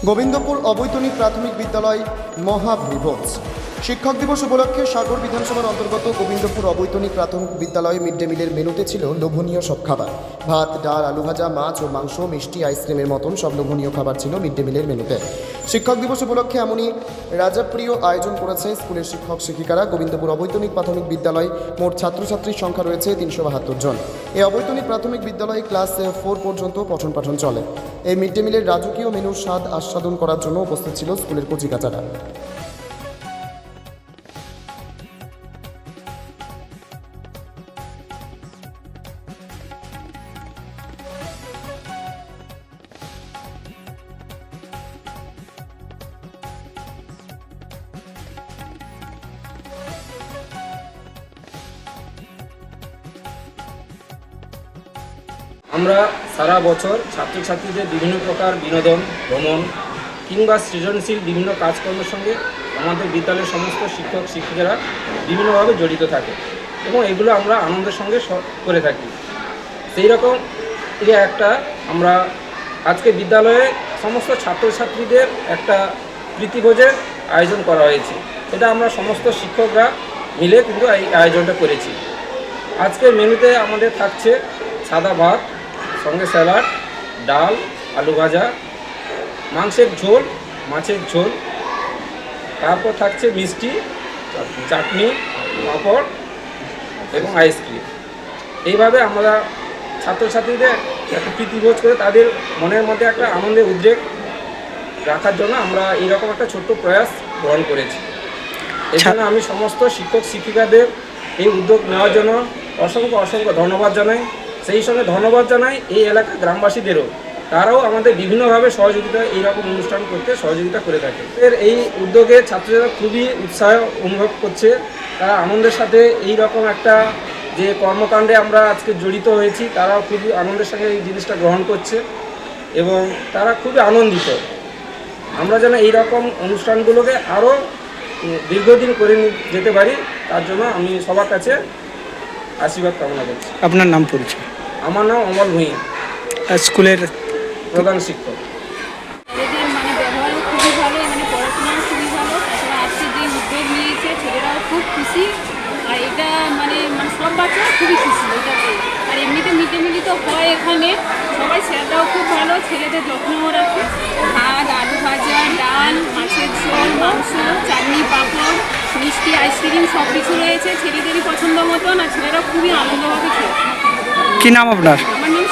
গোবিন্দপুর অবৈতনিক প্রাথমিক বিদ্যালয় মহাভৃভোজ। শিক্ষক দিবস উপলক্ষে সাগর বিধানসভার অন্তর্গত গোবিন্দপুর অবৈতনিক প্রাথমিক বিদ্যালয়ে মিড ডে মিলের মেনুতে ছিল লোভনীয় সব খাবার। ভাত, ডাল, আলু ভাজা, মাছ ও মাংস, মিষ্টি, আইসক্রিমের মতন সব লোভনীয় খাবার ছিল মিড ডে মিলের মেনুতে। শিক্ষক দিবস উপলক্ষে এমনই রাজাপ্রিয় আয়োজন করেছে স্কুলের শিক্ষক শিক্ষিকারা। গোবিন্দপুর অবৈতনিক প্রাথমিক বিদ্যালয় মোট ছাত্রছাত্রীর সংখ্যা রয়েছে 372 জন। এই অবৈতনিক প্রাথমিক বিদ্যালয়ে ক্লাস 4 পর্যন্ত পঠন পাঠন চলে। এই মিড ডে মিলের রাজকীয় মেনুর স্বাদ আস্বাদন করার জন্য উপস্থিত ছিল স্কুলের কচিকাচারা। আমরা সারা বছর ছাত্রছাত্রীদের বিভিন্ন প্রকার বিনোদন, ভ্রমণ কিংবা সৃজনশীল বিভিন্ন কাজকর্মের সঙ্গে আমাদের বিদ্যালয়ের সমস্ত শিক্ষক শিক্ষিকারা বিভিন্নভাবে জড়িত থাকে এবং এগুলো আমরা আনন্দের সঙ্গে করে থাকি। সেই রকম একটা আমরা আজকে বিদ্যালয়ে সমস্ত ছাত্রছাত্রীদের একটা প্রীতিভোজের আয়োজন করা হয়েছে। এটা আমরা সমস্ত শিক্ষকরা মিলে কিন্তু এই আয়োজনটা করেছি। আজকের মেনুতে আমাদের থাকছে সাদা ভাত, সঙ্গে স্যালাড, ডাল, আলু ভাজা, মাংসের ঝোল, মাছের ঝোল, তারপর থাকছে মিষ্টি, চাটনি, পাঁপড় এবং আইসক্রিম। এইভাবে আমরা ছাত্রছাত্রীদের একটা প্রীতিভোজ করে তাদের মনের মধ্যে একটা আনন্দের উদ্রেক রাখার জন্য আমরা এইরকম একটা ছোট্ট প্রয়াস গ্রহণ করেছি। এই জন্য আমি সমস্ত শিক্ষক শিক্ষিকাদের এই উদ্যোগ নেওয়ার জন্য অসংখ্য ধন্যবাদ জানাই। সেই সঙ্গে ধন্যবাদ জানাই এই এলাকার গ্রামবাসীদেরও, তারাও আমাদের বিভিন্নভাবে সহযোগিতা এইরকম অনুষ্ঠান করতে সহযোগিতা করে থাকে। এই উদ্যোগে ছাত্ররা খুবই উৎসাহ অনুভব করছে। তারা আনন্দের সাথে এই রকম একটা যে কর্মকাণ্ডে আমরা আজকে জড়িত হয়েছি, তারাও খুবই আনন্দের সঙ্গে এই জিনিসটা গ্রহণ করছে এবং তারা খুবই আনন্দিত। আমরা যেন এই রকম অনুষ্ঠানগুলোকে আরও দীর্ঘদিন করে যেতে পারি, তার জন্য আমি সবার কাছে আশীর্বাদ কামনা করছি। আপনার নাম পরিচয়? আমার নাম অমল ভূঁইয়া, স্কুলের প্রধান শিক্ষক। ছেলেদের ব্যবহারও খুবই ভালো, পড়াশোনাও খুবই ভালো। তাছাড়া আজকে যে উদ্যোগ নিয়েছে ছেলেরাও খুব খুশি, আর এটা সব বাচ্চারা খুবই খুশি এটা পেয়ে। আর এমনিতে মিড ডে মিলই তো হয় এখানে, সবাই স্যাররাও খুব ভালো, ছেলেদের যত্নও রাখে। ভাত, আলু ভাজা, ডাল, মাছের ঝোল, মাংস, চাটনি, পাঁপড়, মিষ্টি, আইসক্রিম সব কিছু রয়েছে ছেলেদেরই পছন্দ মতন, আর ছেলেরা খুবই আনন্দভাবে খেয়েছে। কি নাম আপনার? আমার নাম